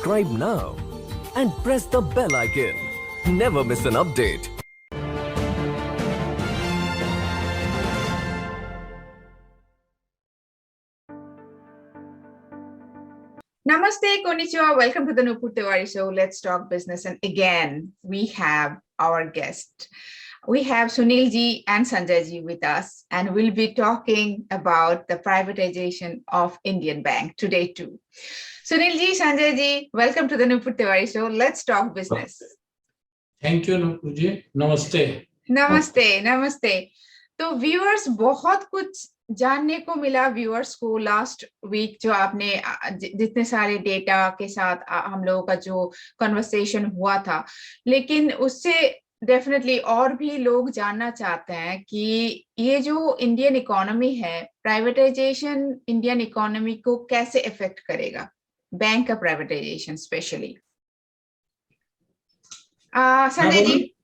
subscribe now and press the bell icon. Never miss an update. Namaste, konnichiwa. Welcome to the Nupur Tiwari Show. Let's talk business. And again, we have our guest. We have Sunil ji and Sanjay ji with us, and we'll be talking about the privatization of Indian Bank today too. Sunil ji, Sanjay ji, welcome to the Nupur Tiwari Show. Let's talk business. Thank you, Nupur ji. Namaste. Namaste, namaste. तो viewers बहुत कुछ जानने को मिला viewers को last week जो आपने जितने सारे डेटा के साथ हम लोगों का जो कन्वर्सेशन हुआ था, लेकिन उससे डेफिनेटली और भी लोग जानना चाहते हैं कि ये जो इंडियन इकोनॉमी है, प्राइवेटाइजेशन इंडियन इकोनॉमी को कैसे इफेक्ट करेगा, बैंक का प्राइवेटाइजेशन स्पेशली। संजय जी।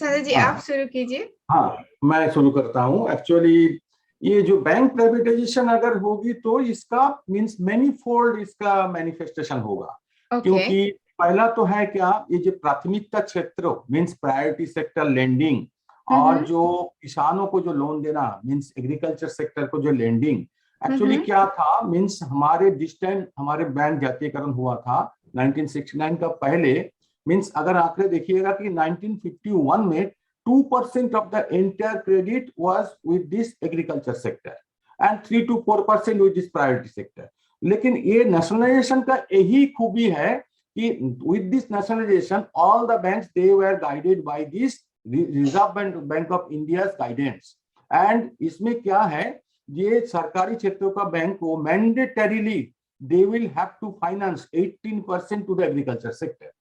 संजय जी, आप शुरू कीजिए। हाँ, मैं शुरू करता हूँ। एक्चुअली ये जो बैंक प्राइवेटाइजेशन अगर होगी तो इसका मींस मैनी फोल्ड इसका मैनिफेस्टेशन होगा। क्योंकि पहला तो है क्या, ये जो प्राथमिकता क्षेत्र मींस प्रायोरिटी सेक्टर लेंडिंग और जो किसानों को जो लोन देना मींस एग्रीकल्चर सेक्टर को जो लेंडिंग, एक्चुअली क्या था मींस हमारे डिस्टेंट हमारे बैंक जातीयकरण हुआ था 1969 का पहले। मींस अगर आंकड़े देखिएगा कि 1951 में 2% of the entire credit was with this agriculture sector and 3 to 4% with this priority sector. लेकिन ये नेशनलाइजेशन का यही खूबी है कि with this nationalization all the banks they were guided by this reserve bank of India's guidance. एंड इसमें क्या है, ये सरकारी क्षेत्रों का बैंक को mandatorily they will have to finance 18% to the agriculture sector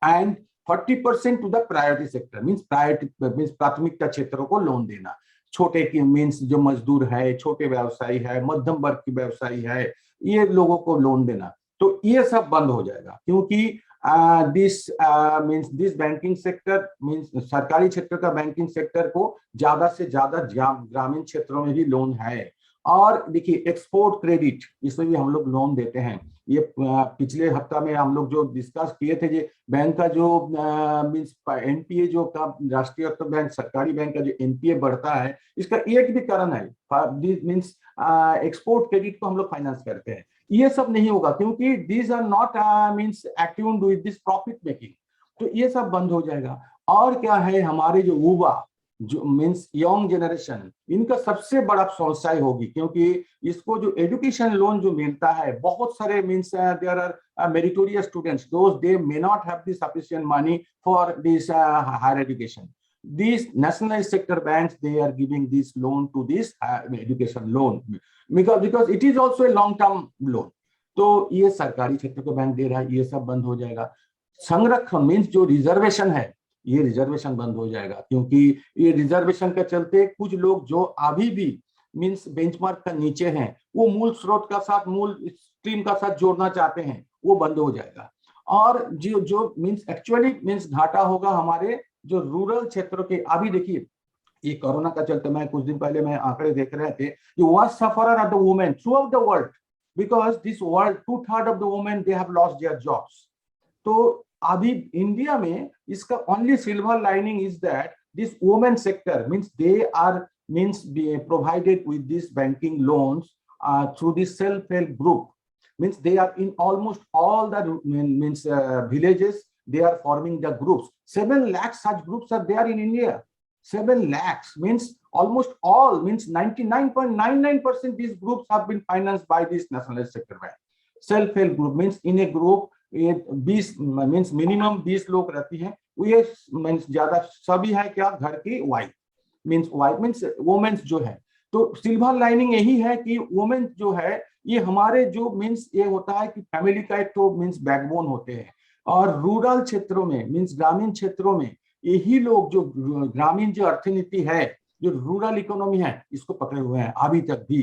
and 40% to the priority sector means प्राथमिकता क्षेत्रों को लोन देना। छोटे की मीन्स जो मजदूर है, छोटे व्यवसायी है, मध्यम वर्ग की व्यवसायी है, ये लोगों को लोन देना। तो ये सब बंद हो जाएगा क्योंकि दिस बैंकिंग सेक्टर मीन्स सरकारी क्षेत्र का बैंकिंग सेक्टर को ज्यादा से ज्यादा ग्रामीण क्षेत्रों में भी लोन है। और देखिए एक्सपोर्ट क्रेडिट, इसमें भी हम लोग लोन देते हैं। ये पिछले हफ्ता में हम लोग जो डिस्कस किए थे, जो बैंक का जो मींस एनपीए जो का राष्ट्रीय अर्थ बैंक सरकारी बैंक का जो एनपीए बढ़ता है, इसका एक भी कारण है मींस एक्सपोर्ट क्रेडिट को हम लोग फाइनेंस करते हैं। ये सब नहीं होगा क्योंकि these are not means attuned with this profit making, तो ये सब बंद हो जाएगा। और क्या है, हमारे जो युवा जो मींस यंग जनरेशन, इनका सबसे बड़ा समस्या होगी क्योंकि इसको जो एजुकेशन लोन जो मिलता है, बहुत सारे means there are meritorious students those they may not have the sufficient money for this higher education. These nationalized sector banks, they are giving this loan to this education loan because it is also a long term loan। तो ये सरकारी क्षेत्र के bank दे रहा है, ये सब बंद हो जाएगा। संरक्षण मींस जो रिजर्वेशन है, ये रिजर्वेशन बंद हो जाएगा क्योंकि ये रिजर्वेशन के चलते कुछ लोग जो अभी भी मींस बेंचमार्क का नीचे हैं, वो मूल स्रोत का साथ मूल स्ट्रीम का साथ जोड़ना चाहते हैं, वो बंद हो जाएगा। और जो मींस एक्चुअली मींस घाटा होगा हमारे जो रूरल क्षेत्रों के। अभी देखिए ये कोरोना का चलते, मैं कुछ दिन पहले मैं आंकड़े देख रहे थे, जो worst sufferer are the women throughout the world because this world 2/3 of the women they have lost their jobs. तो अभी इंडिया में इसका only silver lining is that this women sector means they are means provided with this banking loans through this self help group. Means they are in almost all the means villages, they are forming the groups. 7 lakh such groups are there in India. 7 lakhs means almost all means 99.99% these groups have been financed by this nationalized sector bank। self help group means in a group 20 means minimum 20 लोग रहती हैं। ये means ज्यादा सभी है क्या, घर की वाइफ मीन्स वुमेन्स जो है। तो सिल्वर लाइनिंग यही है कि वुमेन जो है ये हमारे जो मीन्स ये होता है कि फैमिली का एक तो मीन्स बैकबोन होते हैं। और रूरल क्षेत्रों में मीन्स ग्रामीण क्षेत्रों में यही लोग जो ग्रामीण जो अर्थनीति है, जो रूरल इकोनॉमी है, इसको पकड़े हुए हैं अभी तक भी।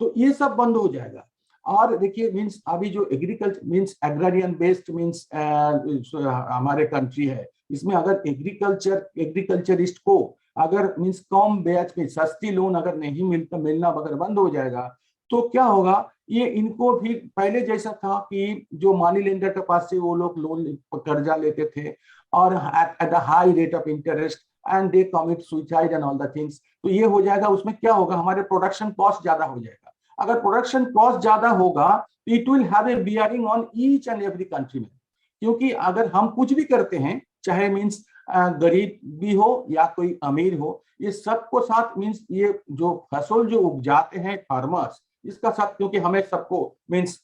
तो ये सब बंद हो जाएगा। और देखिए मींस अभी जो एग्रीकल्चर मींस एग्रारियन बेस्ड मींस हमारे कंट्री है, इसमें अगर एग्रीकल्चरिस्ट को अगर मींस कम ब्याज पे सस्ती लोन अगर नहीं मिलना अगर बंद हो जाएगा तो क्या होगा, ये इनको भी पहले जैसा था कि जो मनी लेंडर के पास से वो लोग लोन कर्जा लेते थे और at a high rate of interest and they commit suicide and all the things. तो ये हो जाएगा, उसमें क्या होगा, हमारे प्रोडक्शन कॉस्ट ज्यादा हो जाएगा। अगर प्रोडक्शन कॉस्ट ज्यादा होगा तो it will have a bearing on each and every country में, क्योंकि अगर हम कुछ भी करते हैं, चाहे मीन्स गरीब भी हो या कोई अमीर हो, ये सबको साथ मीन्स ये जो फसल जो उपजाते हैं फार्मर्स, इसका साथ, क्योंकि हमें सबको मीन्स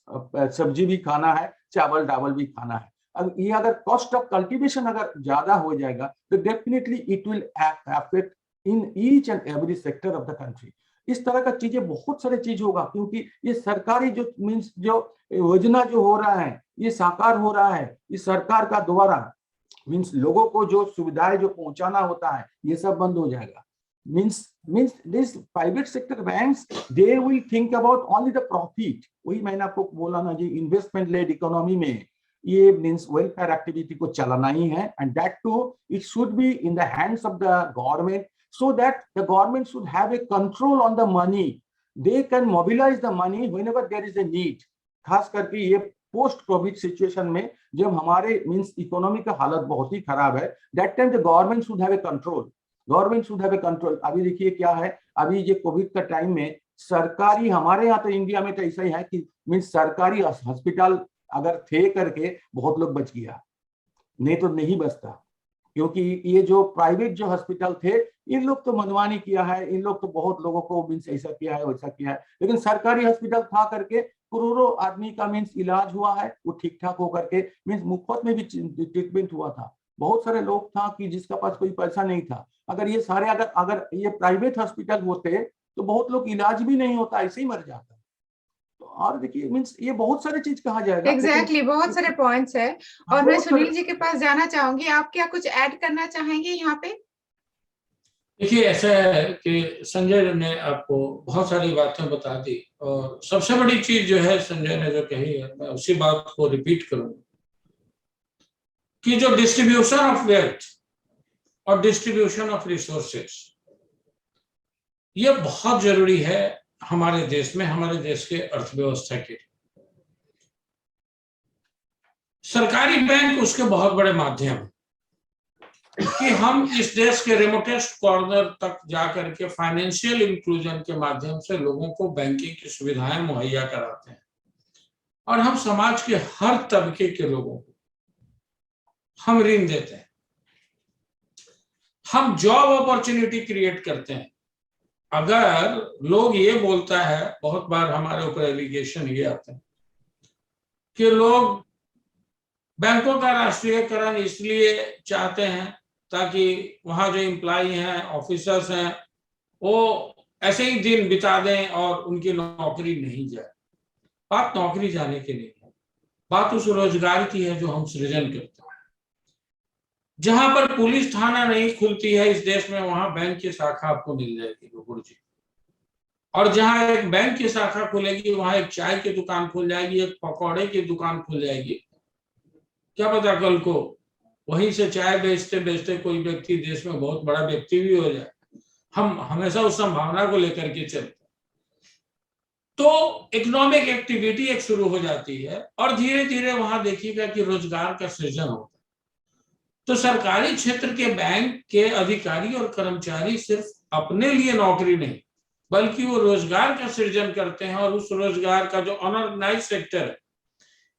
सब्जी भी खाना है, चावल डावल भी खाना है। अब ये अगर कॉस्ट ऑफ कल्टीवेशन अगर ज्यादा हो जाएगा तो definitely it will affect in each and every sector of the country. इस तरह का चीजें बहुत सारे चीज होगा, क्योंकि ये सरकारी जो मीन्स जो योजना जो हो रहा है ये साकार हो रहा है, इस सरकार का द्वारा मीन्स लोगों को जो सुविधाएं जो पहुंचाना होता है ये सब बंद हो जाएगा। Means this private sector banks they will think about only the profit. वही मैंने आपको बोला ना जी, इन्वेस्टमेंट लेड इकोनॉमी में ये मीन्स वेलफेयर एक्टिविटी को चलाना ही है, and that too it should be in the hands of the government, so that the government should have a control on the money. They can mobilize the money whenever there is a need. खास करके ये post Covid situation में जब हमारे means economy का हालत बहुत ही खराब है, that time the government should have a control, government should have a control. अभी देखिए क्या है, अभी ये कोविड का टाइम में सरकारी, हमारे यहाँ तो इंडिया में तो ऐसा ही है कि मीन्स सरकारी हॉस्पिटल अगर थे करके बहुत लोग बच गया, नहीं तो नहीं बचता, क्योंकि ये जो प्राइवेट जो हॉस्पिटल थे इन लोग तो मनमानी किया है, इन लोग तो बहुत लोगों को मीन्स ऐसा किया है वैसा किया है, लेकिन सरकारी हॉस्पिटल था करके करोड़ों आदमी का मीन्स इलाज हुआ है, वो ठीक ठाक होकर के मीन्स मुफ्त में भी ट्रीटमेंट हुआ था। बहुत सारे लोग था कि जिसका पास कोई पैसा नहीं था, अगर ये सारे अगर ये प्राइवेट हॉस्पिटल होते तो बहुत लोग इलाज भी नहीं होता, ऐसे ही मर जाता। तो और देखिए मीन्स ये बहुत सारे चीज कहा जाएगा। एग्जैक्टली बहुत सारे पॉइंट्स है, और मैं सुनील जी के पास जाना चाहूंगी, आप क्या कुछ ऐड करना चाहेंगे यहाँ पे? देखिए ऐसा है कि संजय ने आपको बहुत सारी बातें बता दी, और सबसे बड़ी चीज जो है संजय ने जो कही है, मैं उसी बात को रिपीट करूंगा कि जो डिस्ट्रीब्यूशन ऑफ वेल्थ और डिस्ट्रीब्यूशन ऑफ रिसोर्सेस, ये बहुत जरूरी है हमारे देश में, हमारे देश के अर्थव्यवस्था के। सरकारी बैंक उसके बहुत बड़े माध्यम है कि हम इस देश के रिमोटेस्ट कॉर्नर तक जाकर के फाइनेंशियल इंक्लूजन के माध्यम से लोगों को बैंकिंग की सुविधाएं मुहैया कराते हैं, और हम समाज के हर तबके के लोगों को हम ऋण देते हैं, हम जॉब अपॉर्चुनिटी क्रिएट करते हैं। अगर लोग ये बोलता है, बहुत बार हमारे ऊपर एलिगेशन ये आते हैं कि लोग बैंकों का राष्ट्रीयकरण इसलिए चाहते हैं ताकि वहां जो एम्प्लॉय हैं, ऑफिसर्स हैं, वो ऐसे ही दिन बिता दें और उनकी नौकरी नहीं जाए। बात नौकरी जाने की नहीं है, बात उस रोजगार की है जो हम सृजन करते हैं। जहां पर पुलिस थाना नहीं खुलती है इस देश में, वहां बैंक की शाखा आपको मिल जाएगी गुरु जी, और जहां एक बैंक की शाखा खुलेगी वहां एक चाय की दुकान खुल जाएगी, एक पकौड़े की दुकान खुल जाएगी। क्या पता कल को वहीं से चाय बेचते बेचते कोई व्यक्ति देश में बहुत बड़ा व्यक्ति भी हो जाए। हम हमेशा उस संभावना को लेकर के चलते, तो इकोनॉमिक एक्टिविटी एक शुरू हो जाती है, और धीरे धीरे वहां देखिएगा कि रोजगार का सृजन होता है। तो सरकारी क्षेत्र के बैंक के अधिकारी और कर्मचारी सिर्फ अपने लिए नौकरी नहीं, बल्कि वो रोजगार का सृजन करते हैं, और उस रोजगार का जो अनऑर्गेनाइज सेक्टर है,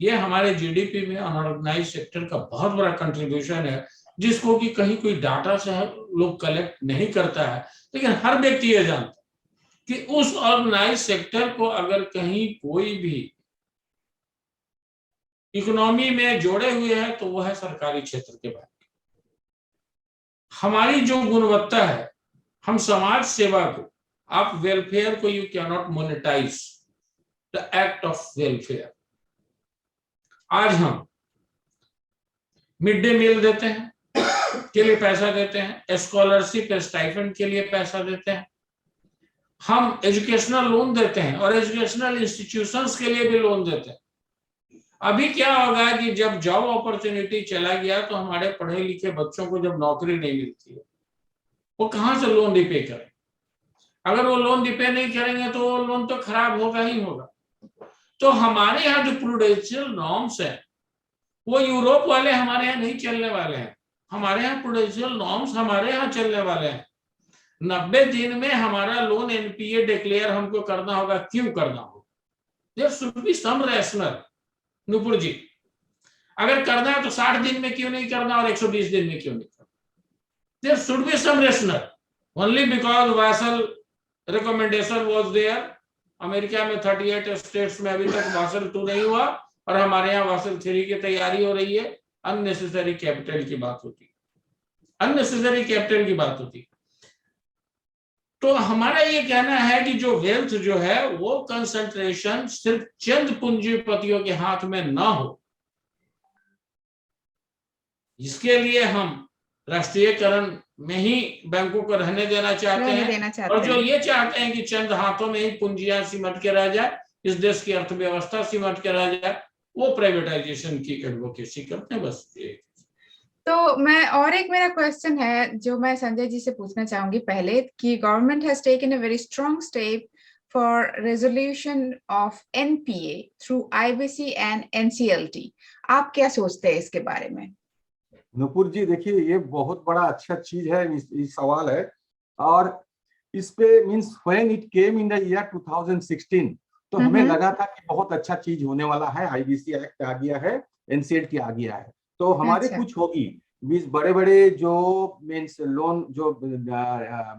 ये हमारे जीडीपी में अनऑर्गेनाइज सेक्टर का बहुत बड़ा कंट्रीब्यूशन है, जिसको कि कहीं कोई डाटा से लोग कलेक्ट नहीं करता है, लेकिन हर व्यक्ति ये जानता है कि उस ऑर्गेनाइज सेक्टर को अगर कहीं कोई भी इकोनॉमी में जोड़े हुए हैं तो वो है सरकारी क्षेत्र के बैंक। हमारी जो गुणवत्ता है, हम समाज सेवा को, आप वेलफेयर को you can not monetize the act of welfare. आज हम मिड डे मील देते हैं के लिए पैसा देते हैं, स्कॉलरशिप स्टाइपेंड के लिए पैसा देते हैं, हम एजुकेशनल लोन देते हैं और एजुकेशनल इंस्टीट्यूशंस के लिए भी लोन देते हैं। अभी क्या होगा कि जब जॉब अपॉर्चुनिटी चला गया तो हमारे पढ़े लिखे बच्चों को जब नौकरी नहीं मिलती है, वो कहां से लोन रिपे करें? अगर वो लोन रिपे नहीं करेंगे तो वो लोन तो खराब होगा ही होगा। तो हमारे यहाँ जो प्रूडेंशियल नॉर्म्स है वो यूरोप वाले हमारे यहाँ नहीं चलने वाले हैं। हमारे यहाँ प्रूडेंशियल नॉर्म्स हमारे यहाँ चलने वाले हैं। 90 दिन में हमारा लोन एनपीए डिक्लेयर हमको करना होगा। क्यों करना होगा? There should be some rational. Nupur ji, अगर करना है तो 60 दिन में क्यों नहीं करना और 120 दिन में क्यों नहीं करना? There should be some rational. Only because Basel recommendation was there. America में 38 स्टेट्स में अभी तक वासल 2 नहीं हुआ और हमारे यहाँ वासल 3 की तैयारी हो रही है। अननेसेसरी कैपिटल की बात होती है, अननेसेसरी कैपिटल की बात होती है। तो हमारा ये कहना है कि जो वेल्थ जो है वो कंसंट्रेशन सिर्फ चंद पूंजीपतियों के हाथ में ना हो, इसके लिए हम राष्ट्रीयकरण में ही बैंकों को रहने देना चाहते हैं। और जो ये चाहते हैं कि चंद हाथों में ही पूंजियां सिमट के रह जाए, इस देश की अर्थव्यवस्था सिमट के रह जाए, वो प्राइवेटाइजेशन की एडवोकेसी करते हैं। बस तो मैं और एक मेरा क्वेश्चन है जो मैं संजय जी से पूछना चाहूंगी पहले, कि government has taken a very strong step for resolution of NPA through IBC and NCLT. आप क्या सोचते हैं इसके बारे में? नुपुर जी, देखिए ये बहुत बड़ा अच्छा चीज है, इस सवाल है। और इस पे means when it came in the year 2016 तो हमें लगा था कि बहुत अच्छा चीज होने वाला है। आईबीसी एक्ट आ गया है, एनसीएलटी आ गया है, तो हमारे कुछ होगी। मींस बड़े बड़े जो मींस लोन जो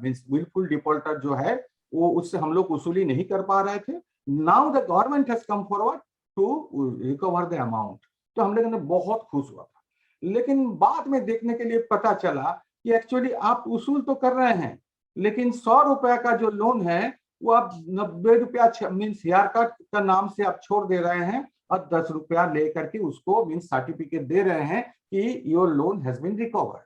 मींस विलफुल डिफॉल्टर जो है वो उससे हम लोग वसूली नहीं कर पा रहे थे। Now the government has come forward to recover the amount, तो हम लोगों ने बहुत खुश हुआ था। लेकिन बाद में देखने के लिए पता चला कि एक्चुअली आप वसूल तो कर रहे हैं, लेकिन 100 रुपया का जो लोन है वो आप 90 रुपया मीन्स हेयर कट का नाम से आप छोड़ दे रहे हैं और 10 रुपया लेकर के उसको मीन्स सर्टिफिकेट दे रहे हैं कि your loan has been recovered.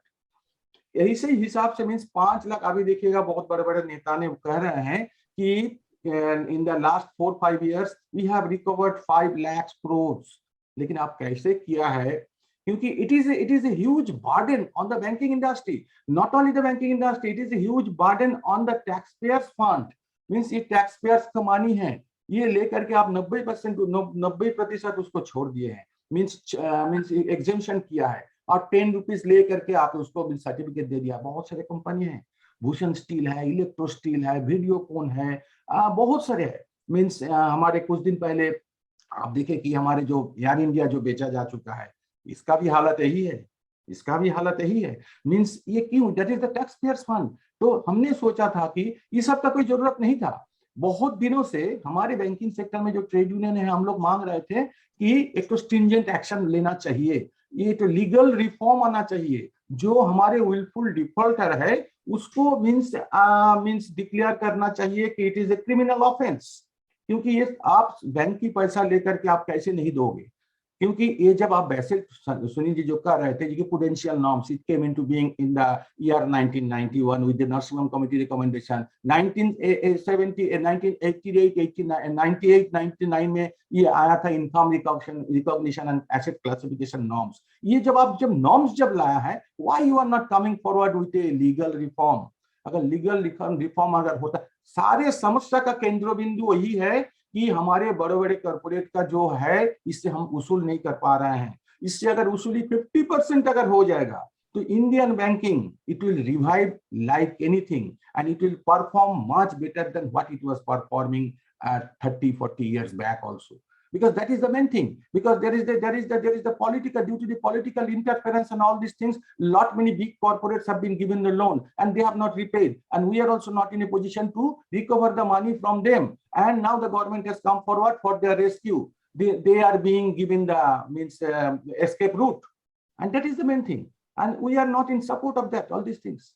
यही से हिसाब से मीन्स 5 लाख, अभी देखिएगा बहुत बड़े बड़े नेता ने कह रहे हैं कि in the last 4-5 years we have recovered 5 lakh crore. लेकिन आप कैसे किया है? क्योंकि it is a huge burden on the banking industry. Not only the banking industry, it is a huge burden on the taxpayers fund. Means ये taxpayers का money है, ये लेकर के आप 90% उसको छोड़ दिए हैं। मीन्स एग्जेम्पशन किया है और 10 रुपीज लेकर के आप उसको सर्टिफिकेट दे दिया। बहुत सारे कंपनी है, भूषण स्टील है, इलेक्ट्रो स्टील है, वीडियोकॉन है, बहुत सारे है। मीन्स हमारे कुछ दिन पहले आप देखे कि हमारे जो एयर इंडिया जो बेचा जा चुका है, इसका भी हालत यही है, इसका भी हालत यही है। मींस ये क्यों? That is the tax payers fund. तो हमने सोचा था कि इस सब का कोई जरूरत नहीं था। बहुत दिनों से हमारे बैंकिंग सेक्टर में जो ट्रेड यूनियन है, हम लोग मांग रहे थे कि एक तो स्ट्रिंजेंट एक्शन लेना चाहिए, ये तो लीगल रिफॉर्म आना चाहिए। जो हमारे विलफुल डिफॉल्टर है उसको मींस डिक्लेयर करना चाहिए कि it is a criminal offence. क्योंकि ये आप बैंक की पैसा लेकर के आप कैसे नहीं दोगे? क्योंकि ये जब आप वैसे सुनील जी जो कर रहे थे कि prudential norms it came into being in the year 1991 with the Narasimham committee recommendation. 1970 1988 89 98 99 में ये आया था income recognition and asset classification norms. ये जब नॉर्म्स जब लाया है, why you are not coming forward with a legal reform? अगर लीगल रिफॉर्म अगर होता, सारे समस्या का केंद्र बिंदु वही है कि हमारे बड़े बड़े कॉर्पोरेट का जो है इससे हम वसूल नहीं कर पा रहे हैं। इससे अगर वसूली 50% अगर हो जाएगा तो Indian banking it will revive like anything and it will perform much better than what it was performing 30-40 years back also, because that is the main thing, because there is the political, due to the political interference and all these things, lot many big corporates have been given the loan and they have not repaid, and we are also not in a position to recover the money from them, and now the government has come forward for their rescue. They are being given the escape route, and that is the main thing, and we are not in support of that, all these things.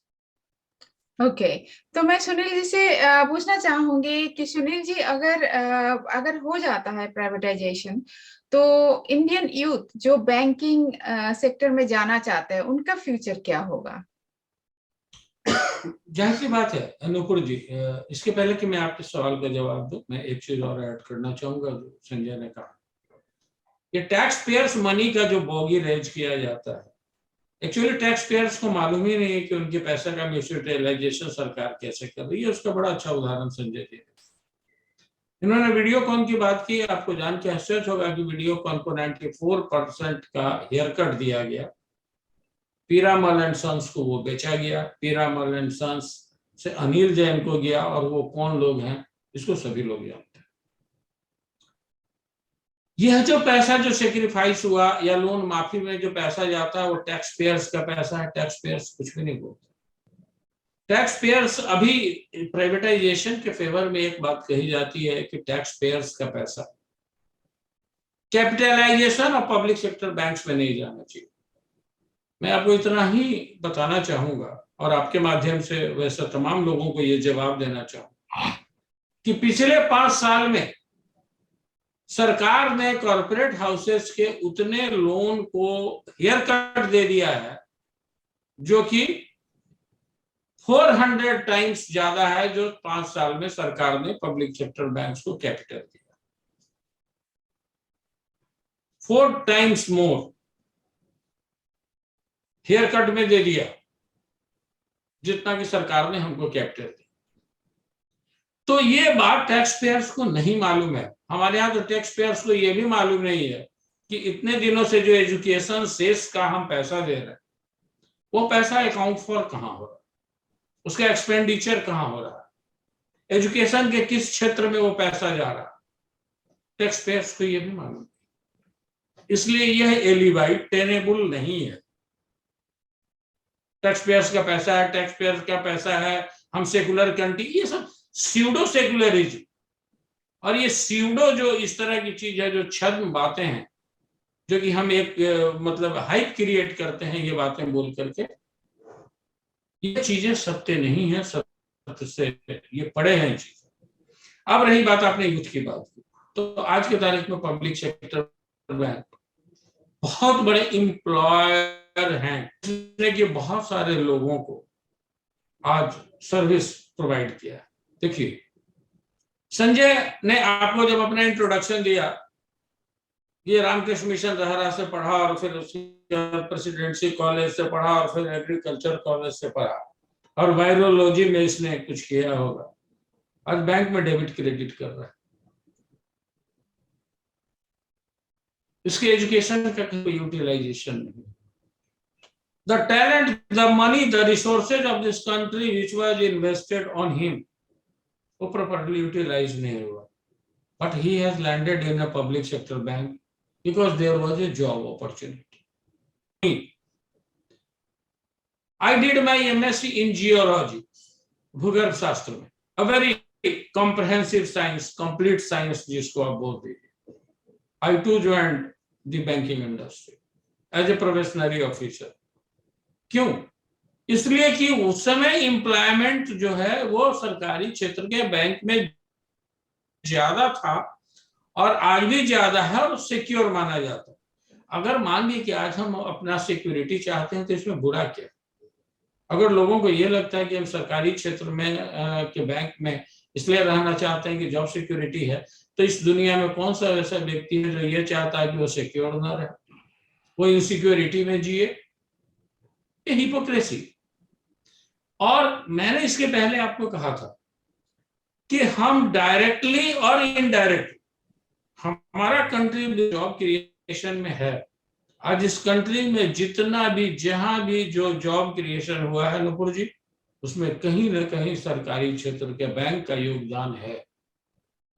Okay तो मैं सुनील जी से पूछना चाहूंगी कि सुनील जी, अगर हो जाता है प्राइवेटाइजेशन तो इंडियन यूथ जो बैंकिंग सेक्टर में जाना चाहते हैं उनका फ्यूचर क्या होगा? जाहिर सी बात है अनुपुर जी, इसके पहले कि मैं आपके सवाल का जवाब दूं, मैं एक चीज और ऐड करना चाहूंगा जो संजय ने कहा। ये टैक्स पेयर्स मनी का जो बोगी रेज किया जाता है एक्चुअली टैक्स पेयर्स को मालूम ही नहीं है कि उनके पैसे का म्यूचुअलाइजेशन सरकार कैसे कर रही है। उसका बड़ा अच्छा उदाहरण संजय जी। इन्होंने वीडियोकॉन की बात की, आपको जान के आश्चर्य होगा कि वीडियोकॉन को 94% का हेयर कट दिया गया, पीरामल एंड सन्स को वो बेचा गया, पीरामल एंड सन्स से अनिल जैन को गया, और वो कौन लोग हैं इसको सभी लोग जानते हैं। यह जो पैसा जो सेक्रीफाइस हुआ या लोन माफी में जो पैसा जाता है वो टैक्स पेयर्स का पैसा है। टैक्स पेयर्स कुछ भी नहीं बोलते। टैक्स पेयर्स, अभी प्राइवेटाइजेशन के फेवर में एक बात कही जाती है कि टैक्स पेयर्स का पैसा कैपिटलाइजेशन और पब्लिक सेक्टर बैंक्स में नहीं जाना चाहिए। मैं आपको इतना ही बताना चाहूंगा और आपके माध्यम से वैसे तमाम लोगों को ये जवाब देना चाहूंगा कि पिछले 5 साल में सरकार ने कॉर्पोरेट हाउसेस के उतने लोन को हेयर कट दे दिया है जो कि 400 टाइम्स ज्यादा है जो 5 साल में सरकार ने पब्लिक सेक्टर बैंक्स को कैपिटल दिया। 4 टाइम्स मोर हेयर कट में दे दिया जितना कि सरकार ने हमको कैपिटल दिया। तो ये बात टैक्स पेयर्स को नहीं मालूम है। हमारे यहाँ तो टैक्स पेयर्स को ये भी मालूम नहीं है कि इतने दिनों से जो एजुकेशन सेस का हम पैसा दे रहे हैं वो पैसा अकाउंट फॉर कहाँ हो रहा है, उसका एक्सपेंडिचर कहाँ हो रहा है, एजुकेशन के किस क्षेत्र में वो पैसा जा रहा है, टैक्स पेयर्स को ये भी मालूम है। इसलिए यह एलिबाई टेनेबल नहीं है। टैक्स पेयर्स का पैसा है, टैक्स पेयर्स का पैसा है, हम सेकुलर कंट्री, ये सब स्यूडो सेकुलरिज्म और ये स्यूडो जो इस तरह की चीज है, जो छद्म बातें हैं, जो कि हम एक मतलब हाइप क्रिएट करते हैं ये बातें बोल करके, ये चीजें सत्य नहीं है, सत्य से ये पड़े हैं चीजें। अब रही बात आपने यूथ की बात की, तो आज के तारीख में पब्लिक सेक्टर बैंक बहुत बड़े एम्प्लॉयर हैं जिसने कि बहुत सारे लोगों को आज सर्विस प्रोवाइड किया। देखिए, संजय ने आपको जब अपना इंट्रोडक्शन दिया, ये रामकृष्ण मिशन रहरा से पढ़ा और फिर प्रेसिडेंसी कॉलेज से पढ़ा और फिर एग्रीकल्चर कॉलेज से पढ़ा और वायरोलॉजी में इसने कुछ किया होगा, आज बैंक में डेबिट क्रेडिट कर रहा है। इसके एजुकेशन का कोई यूटिलाइजेशन नहीं। The talent, the money, the resources of this country which was invested on him, वो properly utilized नहीं हुआ. But he has landed in a public sector bank because there was a job opportunity. I did my MSc in geology, भूगर्भ शास्त्र में, a very comprehensive science, complete science जिसको आप बोल दीजिए. I too joined the banking industry as a probationary officer. क्यों? इसलिए कि उस समय एम्प्लॉयमेंट जो है वो सरकारी क्षेत्र के बैंक में ज्यादा था और आज भी ज्यादा है और सिक्योर माना जाता है। अगर मान लीजिए कि आज हम अपना सिक्योरिटी चाहते हैं तो इसमें बुरा क्या? अगर लोगों को ये लगता है कि हम सरकारी क्षेत्र में के बैंक में इसलिए रहना चाहते हैं कि जॉब सिक्योरिटी है, तो इस दुनिया में कौन सा ऐसा व्यक्ति है जो ये चाहता है कि वो सिक्योर ना रहे, वो इनसिक्योरिटी में जिए? ये हिपोक्रेसी। और मैंने इसके पहले आपको कहा था कि हम डायरेक्टली और इनडायरेक्टली हमारा कंट्री जॉब क्रिएशन में है। आज इस कंट्री में जितना भी जहां भी जो जॉब क्रिएशन हुआ है नुपुर जी, उसमें कहीं ना कहीं सरकारी क्षेत्र के बैंक का योगदान है।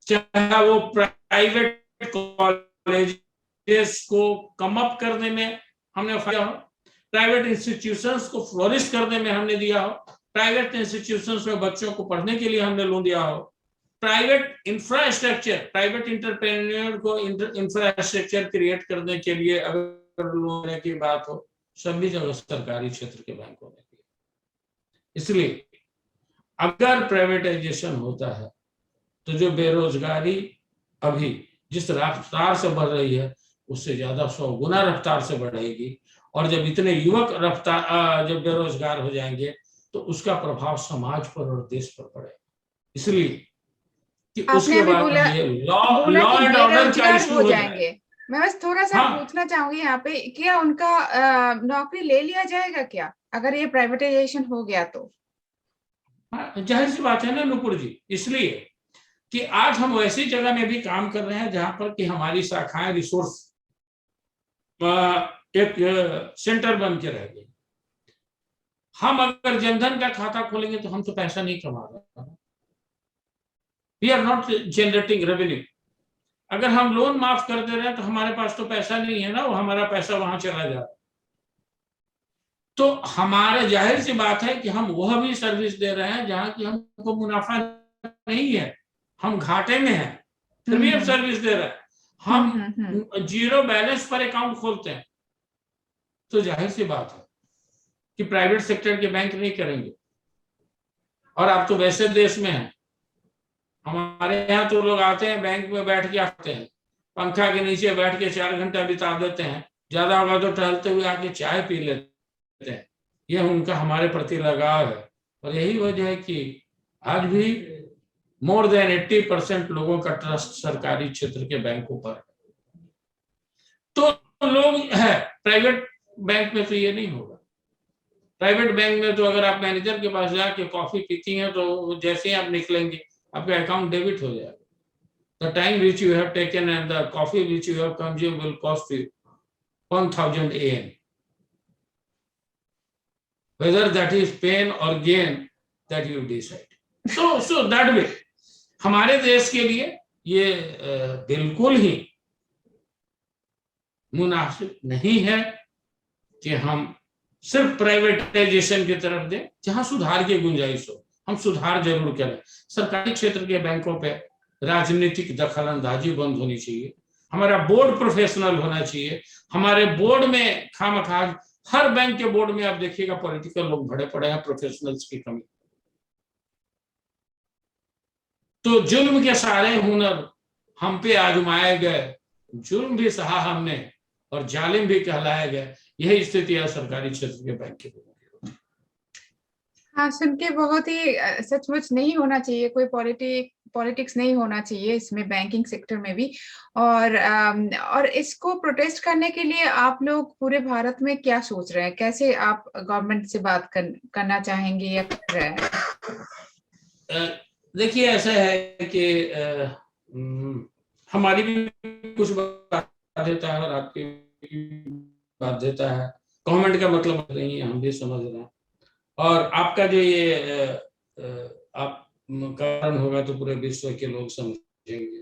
चाहे वो प्राइवेट कॉलेजेस को कम अप करने में हमने फायदा हो, प्राइवेट इंस्टीट्यूशंस को फ्लोरिश करने में हमने दिया हो, प्राइवेट इंस्टीट्यूशंस में बच्चों को पढ़ने के लिए हमने लोन दिया हो, प्राइवेट इंफ्रास्ट्रक्चर, प्राइवेट इंटरप्रेन्योर को इंफ्रास्ट्रक्चर क्रिएट करने के लिए अगर लोन लेने की बात हो, सभी जगह सरकारी क्षेत्र के बैंकों ने किया। इसलिए अगर प्राइवेटाइजेशन होता है तो जो बेरोजगारी अभी जिस रफ्तार से बढ़ रही है उससे ज्यादा 100 गुना रफ्तार से बढ़ेगी, और जब इतने युवक रफ्तार जब बेरोजगार हो जाएंगे तो उसका प्रभाव समाज पर और देश पर पड़ेगा। इसलिए कि उसके बाद ये लॉ एंड ऑर्डर का इशू हो जाएंगे। मैं बस थोड़ा सा हाँ। पूछना चाहूंगी यहाँ पे, क्या उनका नौकरी ले लिया जाएगा क्या अगर ये प्राइवेटाइजेशन हो गया तो? हाँ, जाहिर सी बात है ना नुपुर जी, इसलिए कि आज हम वैसी जगह में भी काम कर रहे हैं जहां पर कि हमारी शाखाएं रिसोर्स एक सेंटर बन के रह गई। हम अगर जनधन का खाता खोलेंगे तो हम तो पैसा नहीं कमा रहे, we are not generating revenue. अगर हम लोन माफ कर दे रहे हैं तो हमारे पास तो पैसा नहीं है ना, वो हमारा पैसा वहां चला जा रहा है। तो हमारे जाहिर सी बात है कि हम वह भी सर्विस दे रहे हैं जहां की हमको मुनाफा नहीं है, हम घाटे में हैं, फिर भी हम सर्विस दे रहे हैं। हम जीरो बैलेंस पर अकाउंट खोलते हैं, तो जाहिर सी बात है कि प्राइवेट सेक्टर के बैंक नहीं करेंगे। और आप तो वैसे देश में हैं, हमारे यहाँ तो लोग आते हैं बैंक में बैठ के आते हैं, पंखा के नीचे बैठ के 4 घंटा बिता देते हैं, ज्यादा होगा तो टहलते हुए आके चाय पी लेते हैं। यह उनका हमारे प्रति लगाव है, और यही वजह है कि आज भी मोर देन 80% लोगों का ट्रस्ट सरकारी क्षेत्र के बैंकों पर। तो लोग है, प्राइवेट बैंक में तो ये नहीं होगा। प्राइवेट बैंक में तो अगर आप मैनेजर के पास जाके कॉफी पीती हैं तो जैसे ही आप निकलेंगे आपका अकाउंट डेबिट हो जाएगा। The time which you have taken and the coffee which you have consumed will cost you 1000 AM, whether that is pain or gain that you decide. So that way हमारे देश के लिए ये बिल्कुल ही मुनासिब नहीं है कि हम सिर्फ प्राइवेटाइजेशन की तरफ दें। जहां सुधार की गुंजाइश हो हम सुधार जरूर करें। सरकारी क्षेत्र के बैंकों पे राजनीतिक दखलंदाजी बंद होनी चाहिए। हमारा बोर्ड प्रोफेशनल होना चाहिए। हमारे बोर्ड में खामखाज, हर बैंक के बोर्ड में आप देखिएगा पॉलिटिकल लोग भरे पड़े हैं, प्रोफेशनल्स की कमी। तो जुल्म के सारे हुनर हम पे आजमाए गए, जुल्म भी सहा हमने और जालिम भी कहलाए गए। यही स्थिति है सरकारी क्षेत्र के बैंक की। हाँ, सुन के बहुत ही सचमुच नहीं होना चाहिए, कोई पॉलिटिक्स नहीं होना चाहिए इसमें, बैंकिंग सेक्टर में भी। और इसको प्रोटेस्ट करने के लिए आप लोग पूरे भारत में क्या सोच रहे हैं? कैसे आप गवर्नमेंट से बात करना चाहेंगे या कर रहे हैं? देखिए ऐसा है कि हमारी भी कुछ बाध्यता है और आपकी बाध्यता है। गवर्नमेंट का मतलब नहीं है, हम भी समझ रहे हैं। और आपका जो ये आप कारण होगा तो पूरे विश्व के लोग समझेंगे,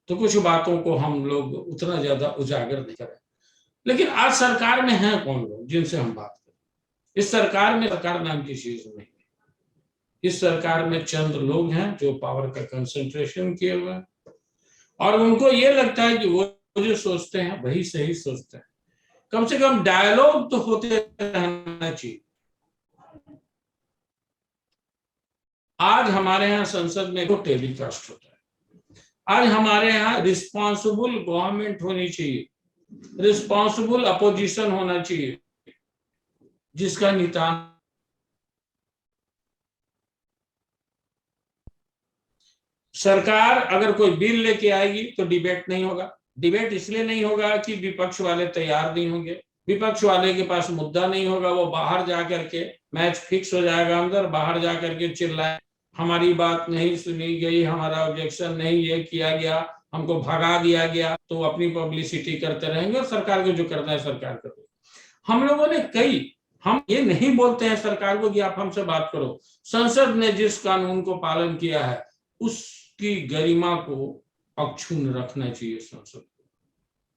तो कुछ बातों को हम लोग उतना ज्यादा उजागर नहीं करें। लेकिन आज सरकार में हैं कौन लोग जिनसे हम बात करें? इस सरकार में सरकार नाम की चीज नहीं है। इस सरकार में चंद लोग हैं जो पावर का कंसंट्रेशन किए हुए हैं, और उनको ये लगता है कि वो जो सोचते हैं वही सही सोचते हैं। कम से कम डायलॉग तो होते रहना चाहिए। आज हमारे यहाँ संसद में वो टेलीकास्ट होता है। आज हमारे यहाँ रिस्पॉन्सिबल गवर्नमेंट होनी चाहिए, रिस्पॉन्सिबल अपोजिशन होना चाहिए, जिसका निदान सरकार अगर कोई बिल लेके आएगी तो डिबेट नहीं होगा। डिबेट इसलिए नहीं होगा कि विपक्ष वाले तैयार नहीं होंगे, विपक्ष वाले के पास मुद्दा नहीं होगा। वो बाहर जाकर के मैच फिक्स हो जाएगा, अंदर बाहर जाकर के चिल्लाए हमारी बात नहीं सुनी गई, हमारा ऑब्जेक्शन नहीं ये किया गया, हमको भगा दिया गया, तो अपनी पब्लिसिटी करते रहेंगे और सरकार को जो करना है सरकार करेगी। हम लोगों ने हम ये नहीं बोलते हैं सरकार को कि आप हमसे बात करो। संसद ने जिस कानून को पालन किया है उसकी गरिमा को अक्षुण्ण रखना चाहिए संसद को।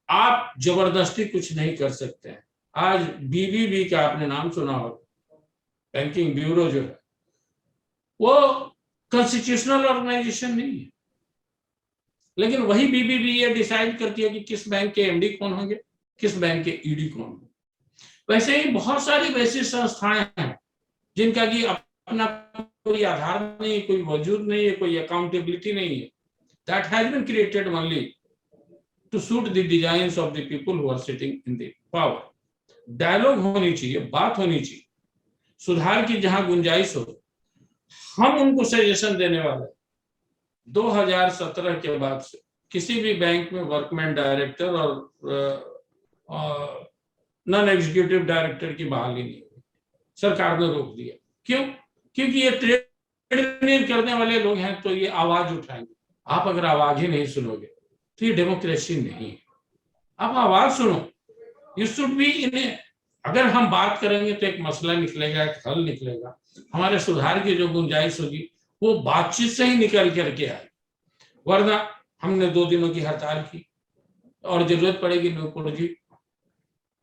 आप जबरदस्ती कुछ नहीं कर सकते हैं। आज बीबीबी का आपने नाम सुना होगा, बैंकिंग ब्यूरो जो है वो कॉन्स्टिट्यूशनल ऑर्गेनाइजेशन नहीं है, लेकिन वही बीबीबी ये डिसाइड करती है कि किस बैंक के एमडी कौन होंगे, किस बैंक के ईडी कौन होंगे। वैसे ही बहुत सारी वैसी संस्थाएं हैं जिनका कि अपना कोई आधार नहीं, कोई वजूद नहीं है, कोई अकाउंटेबिलिटी नहीं है। That has been created only to suit the designs of the people who are sitting in the power. Dialogue होनी चाहिए, बात होनी चाहिए, सुधार की जहां गुंजाइश हो हम उनको सजेशन देने वाले 2017 के बाद से किसी भी बैंक में वर्कमैन डायरेक्टर और नॉन एग्जीक्यूटिव डायरेक्टर की बहाली नहीं हुई, सरकार ने रोक दिया। क्यों? क्योंकि ये ट्रेड यूनियन करने वाले लोग हैं, तो ये आवाज उठाएंगे। आप अगर आवाज ही नहीं सुनोगे तो ये डेमोक्रेसी नहीं है। आप आवाज सुनो, यू शुड बी इन। अगर हम बात करेंगे तो एक मसला निकलेगा, एक हल निकलेगा, हमारे सुधार की जो गुंजाइश होगी वो बातचीत से ही निकल करके आए। वरना हमने 2 दिनों की हड़ताल की और जरूरत पड़ेगी नूपुर जी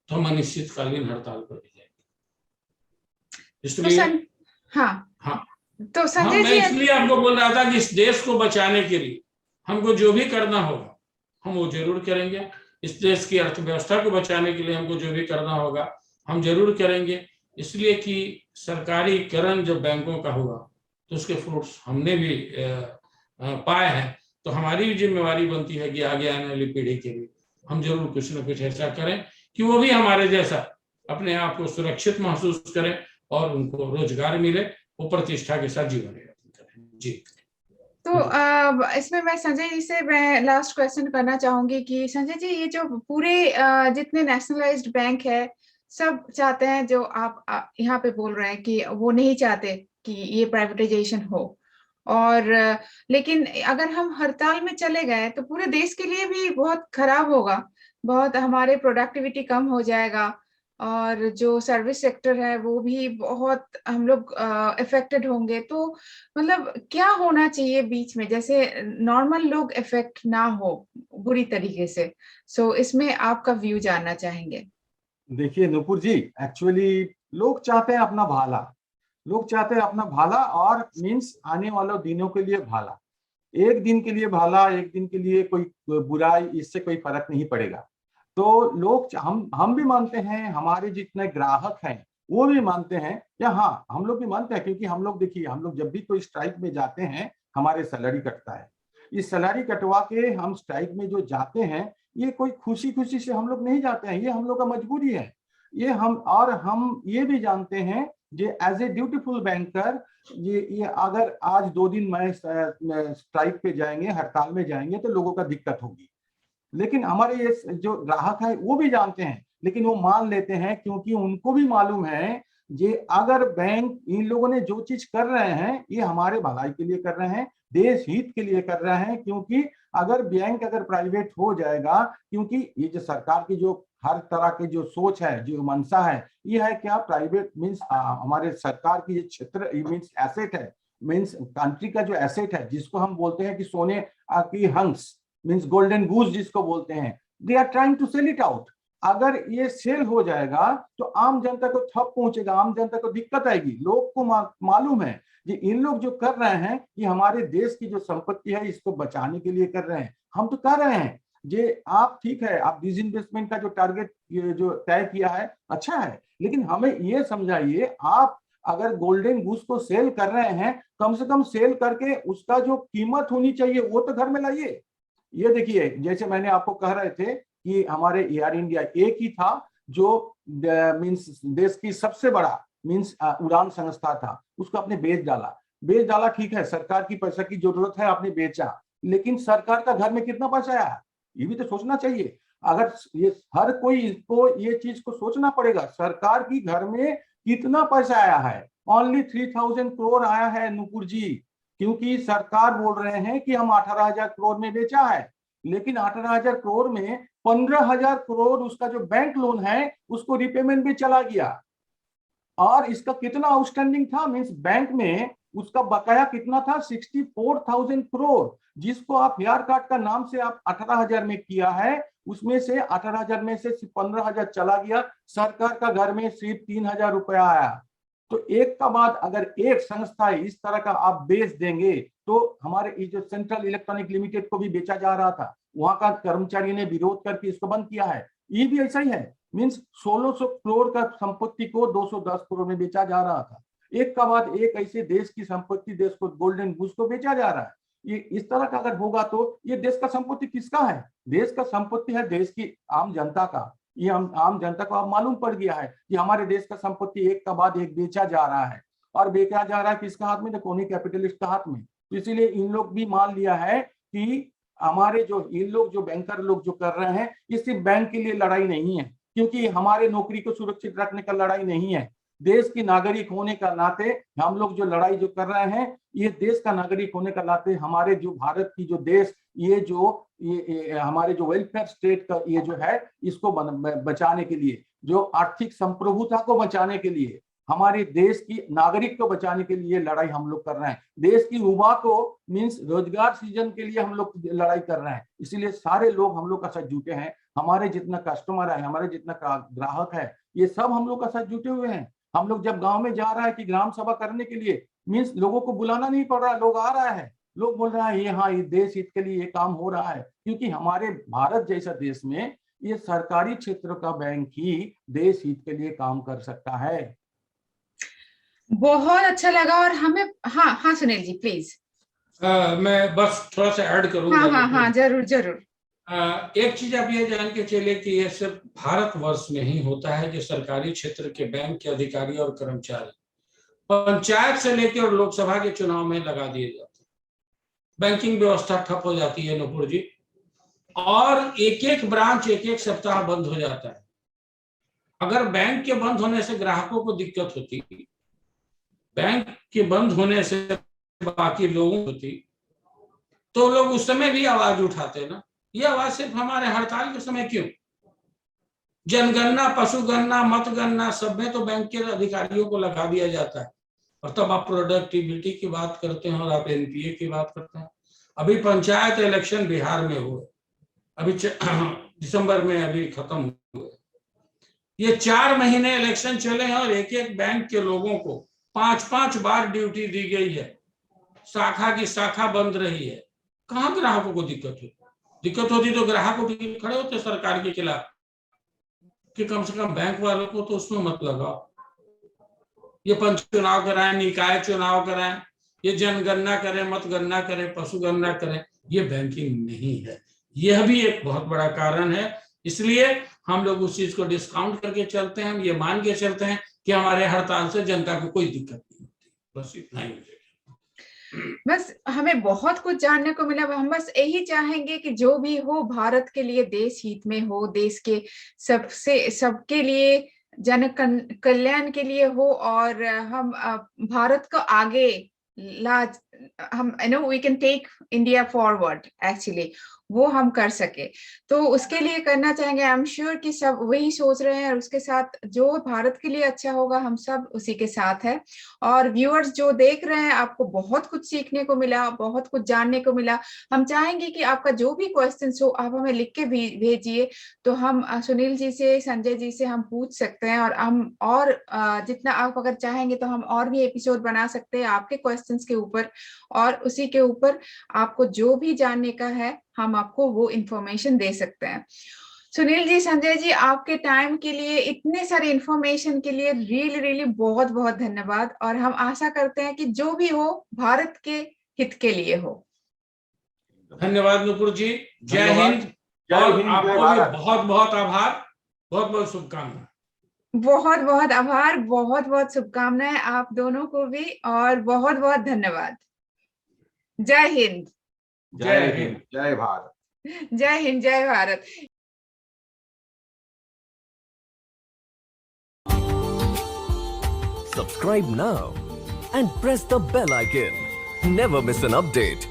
तो हम अनिश्चितकालीन हड़ताल पर भी जाएंगे। इसलिए हाँ, तो हाँ, संजय मैं जी इसलिए आपको बोल रहा था कि इस देश को बचाने के लिए हमको जो भी करना होगा हम वो जरूर करेंगे। इस देश की अर्थव्यवस्था को बचाने के लिए हमको जो भी करना होगा हम जरूर करेंगे। इसलिए कि सरकारीकरण जब बैंकों का हुआ तो उसके फ्रूट्स हमने भी पाए हैं, तो हमारी भी जिम्मेवारी बनती है कि आगे आने वाली पीढ़ी के लिए हम जरूर कुछ न कुछ ऐसा करें कि वो भी हमारे जैसा अपने आप को सुरक्षित महसूस करें और उनको रोजगार मिले, वो प्रतिष्ठा के साथ जीवन यापन करें। जी। तो इसमें मैं संजय जी से मैं लास्ट क्वेश्चन करना चाहूंगी कि संजय जी, ये जो पूरे जितने नेशनलाइज्ड बैंक है सब चाहते हैं, जो आप यहाँ पे बोल रहे हैं कि वो नहीं चाहते कि ये प्राइवेटाइजेशन हो, और लेकिन अगर हम हड़ताल में चले गए तो पूरे देश के लिए भी बहुत खराब होगा, बहुत हमारे प्रोडक्टिविटी कम हो जाएगा, और जो सर्विस सेक्टर है वो भी बहुत हम लोग इफेक्टेड होंगे। तो मतलब क्या होना चाहिए बीच में, जैसे नॉर्मल लोग इफेक्ट ना हो बुरी तरीके से। सो इसमें आपका व्यू जानना चाहेंगे। देखिए नूपुर जी, एक्चुअली लोग चाहते हैं अपना भला, लोग चाहते हैं अपना भला, और मीन्स आने वाले दिनों के लिए भला। एक दिन के लिए भला, एक दिन के लिए कोई बुराई, इससे कोई फर्क नहीं पड़ेगा। तो लोग, हम भी मानते हैं, हमारे जितने ग्राहक हैं वो भी मानते हैं, या हाँ हम लोग भी मानते हैं, क्योंकि हम लोग देखिए, हम लोग जब भी कोई स्ट्राइक में जाते हैं हमारे सैलरी कटता है। इस सैलरी कटवा के हम स्ट्राइक में जो जाते हैं, ये कोई खुशी खुशी से हम लोग नहीं जाते हैं, ये हम लोग का मजबूरी है। हम ये भी जानते हैं, ये एज ए ड्यूटीफुल बैंकर, ये अगर आज 2 दिन में स्ट्राइक पे जाएंगे, हड़ताल में जाएंगे, तो लोगों का दिक्कत होगी। लेकिन हमारे ये जो ग्राहक है वो भी जानते हैं, लेकिन वो मान लेते हैं, क्योंकि उनको भी मालूम है ये अगर बैंक, इन लोगों ने जो चीज कर रहे हैं ये हमारे भलाई के लिए कर रहे हैं, देश हित के लिए कर रहे हैं। क्योंकि अगर बैंक अगर प्राइवेट हो जाएगा, क्योंकि ये जो सरकार की जो हर तरह की जो सोच है, जो मंशा है, ये है क्या, प्राइवेट मीन्स हमारे सरकार की जो क्षेत्र मीन्स एसेट है, मीन्स कंट्री का जो एसेट है, जिसको हम बोलते हैं कि सोने की हंस, मीन्स गोल्डन गूस जिसको बोलते हैं, they are trying to sell it out. अगर ये सेल हो जाएगा तो आम जनता को ठप पहुंचेगा, आम जनता को दिक्कत आएगी। लोग को मालूम है कि इन लोग जो कर रहे हैं ये हमारे देश की जो संपत्ति है इसको बचाने के लिए कर रहे हैं। हम तो कर रहे हैं ये, आप ठीक है, आप डिसइन्वेस्टमेंट का जो टारगेट जो तय किया है अच्छा है, लेकिन हमें ये समझाइए, आप अगर गोल्डन गूस को सेल कर रहे हैं, कम से कम सेल करके उसका जो कीमत होनी चाहिए वो तो घर में लाइए। ये देखिए, जैसे मैंने आपको कह रहे थे कि हमारे एयर इंडिया एक ही था जो मीन्स देश की सबसे बड़ा मीन्स उड़ान संस्था था, उसको आपने बेच डाला, ठीक है, सरकार की पैसा की जरूरत है, आपने बेचा, लेकिन सरकार का घर में कितना पैसा आया ये भी तो सोचना चाहिए। अगर ये हर कोई इसको ये चीज को सोचना पड़ेगा, सरकार की घर में कितना पैसा आया है। ओनली 3000 करोड़ आया है नूपुर जी, क्योंकि सरकार बोल रहे हैं कि हम 18,000 करोड़ में बेचा है, लेकिन 18,000 करोड़ में 15,000 करोड़ उसका जो बैंक लोन है उसको रिपेमेंट में चला गया। और इसका कितना आउटस्टैंडिंग था, मींस बैंक में उसका बकाया कितना था, 64,000 करोड़, जिसको आप हेयर कार्ड का नाम से आप 18,000 में किया है, उसमें से 18,000 में से 15,000 चला गया, सरकार का घर में सिर्फ 3,000 रुपया आया। तो एक का बाद अगर एक संस्था इस तरह का आप बेच देंगे, तो हमारे जो सेंट्रल इलेक्ट्रॉनिक लिमिटेड को भी बेचा जा रहा था, वहां का कर्मचारी ने विरोध करके इसको बंद किया है। ये भी ऐसा ही है, मींस 1600 करोड़ का संपत्ति को 210 करोड़ में बेचा जा रहा था। एक का बाद एक ऐसे देश की संपत्ति, देश को गोल्डन गूस को बेचा जा रहा है। ये इस तरह का अगर होगा तो ये देश का संपत्ति किसका है? देश का संपत्ति है देश की आम जनता का। ये आम जनता को अब मालूम पड़ गया है कि हमारे देश का संपत्ति एक का बाद एक बेचा जा रहा है, और बेचा जा रहा है किसका हाथ में? तो कोनी कैपिटलिस्ट का हाथ में। तो इसीलिए इन लोग भी मान लिया है कि हमारे जो इन लोग जो बैंकर लोग जो कर रहे हैं, ये सिर्फ बैंक के लिए लड़ाई नहीं है, क्योंकि हमारे नौकरी को सुरक्षित रखने का लड़ाई नहीं है। देश की नागरिक होने का नाते हम लोग जो लड़ाई जो कर रहे हैं, ये देश का नागरिक होने का नाते हमारे जो भारत की जो देश, ये हमारे जो वेलफेयर स्टेट का ये जो है, इसको बचाने के लिए, जो आर्थिक संप्रभुता को बचाने के लिए, हमारे देश की नागरिक को बचाने के लिए लड़ाई हम लोग कर रहे हैं। देश की युवा को मीन्स रोजगार सृजन के लिए हम लोग लड़ाई कर रहे हैं। इसीलिए सारे लोग हम लोग का साथ जुटे हैं। हमारे जितना कस्टमर है, हमारे जितना ग्राहक है, ये सब हम लोग का साथ जुटे हुए हैं। हम लोग जब गांव में जा रहा है कि ग्राम सभा करने के लिए, मीन्स लोगों को बुलाना नहीं पड़ रहा, लोग आ रहा है, लोग बोल रहा है ये हाँ, ये देश हित के लिए ये काम हो रहा है। क्योंकि हमारे भारत जैसा देश में ये सरकारी क्षेत्र का बैंक ही देश हित के लिए काम कर सकता है। बहुत अच्छा लगा। और हमें हाँ सुनील जी प्लीज। मैं बस थोड़ा सा ऐड करूंगा। हाँ जरूर जरूर। एक चीज आप ये जान के चले कि ये सिर्फ भारतवर्ष में ही होता है कि सरकारी क्षेत्र के बैंक के अधिकारी और कर्मचारी पंचायत से लेकर और लोकसभा के चुनाव में लगा दिए जाते हैं। बैंकिंग व्यवस्था ठप हो जाती है नुपुर जी, और एक एक ब्रांच एक एक सप्ताह बंद हो जाता है। अगर बैंक के बंद होने से ग्राहकों को दिक्कत होती, बैंक के बंद होने से बाकी लोगों को होती, तो लोग उस समय भी आवाज उठाते ना। ये आवाज सिर्फ हमारे हड़ताल के समय क्यों? जनगणना, पशुगणना, मतगणना सब में तो बैंक के अधिकारियों को लगा दिया जाता है, और तब आप प्रोडक्टिविटी की बात करते हैं और आप एनपीए की बात करते हैं। अभी पंचायत इलेक्शन बिहार में हुए, अभी दिसंबर में अभी खत्म हुए। ये 4 महीने इलेक्शन चले हैं और एक एक बैंक के लोगों को 5-5 बार ड्यूटी दी गई है, शाखा की शाखा बंद रही है। कहाँ ग्राहकों को दिक्कत हुई? दिक्कत होती तो ग्राहक उठ के खड़े होते सरकार के खिलाफ कि कम से कम बैंक वालों को तो उसमें मत लगाओ। ये पंच चुनाव कराएं, निकाय चुनाव कराएं, ये जनगणना करें, मतगणना करें, पशुगणना करें, ये बैंकिंग नहीं है। यह भी एक बहुत बड़ा कारण है। इसलिए हम लोग उस चीज को डिस्काउंट करके चलते हैं। हम ये मान के चलते हैं कि हमारे हड़ताल से जनता को कोई दिक्कत नहीं होती। बस इतना ही। बस हमें बहुत कुछ जानने को मिला। हम बस यही चाहेंगे कि जो भी हो भारत के लिए देश हित में हो, देश के सबके लिए जन कल्याण के लिए हो, और हम भारत को आगे हम we can take India forward actually, वो हम कर सके। तो उसके लिए करना चाहेंगे। आई एम श्योर कि सब वही सोच रहे हैं, और उसके साथ जो भारत के लिए अच्छा होगा हम सब उसी के साथ है। और व्यूअर्स जो देख रहे हैं, आपको बहुत कुछ सीखने को मिला, बहुत कुछ जानने को मिला। हम चाहेंगे कि आपका जो भी क्वेश्चन हो आप हमें लिख के भेजिए, तो हम सुनील जी से, संजय जी से हम पूछ सकते हैं, और हम और जितना आप अगर चाहेंगे तो हम और भी एपिसोड बना सकते हैं आपके क्वेश्चंस के ऊपर, और उसी के ऊपर आपको जो भी जानने का है हम आपको वो इंफॉर्मेशन दे सकते हैं। सुनील जी, संजय जी, आपके टाइम के लिए, इतने सारे इंफॉर्मेशन के लिए रियली रियली बहुत बहुत धन्यवाद। और हम आशा करते हैं कि जो भी हो भारत के हित के लिए हो। धन्यवाद नुपुर जी, जय हिंद। और आपको भी बहुत बहुत आभार, बहुत बहुत शुभकामनाएं। बहुत बहुत आभार, बहुत बहुत शुभकामनाएं आप दोनों को भी, और बहुत बहुत धन्यवाद। जय हिंद। जय हिंद, जय भारत। जय हिंद, जय Bharat. Subscribe now and press the bell icon. Never miss an update.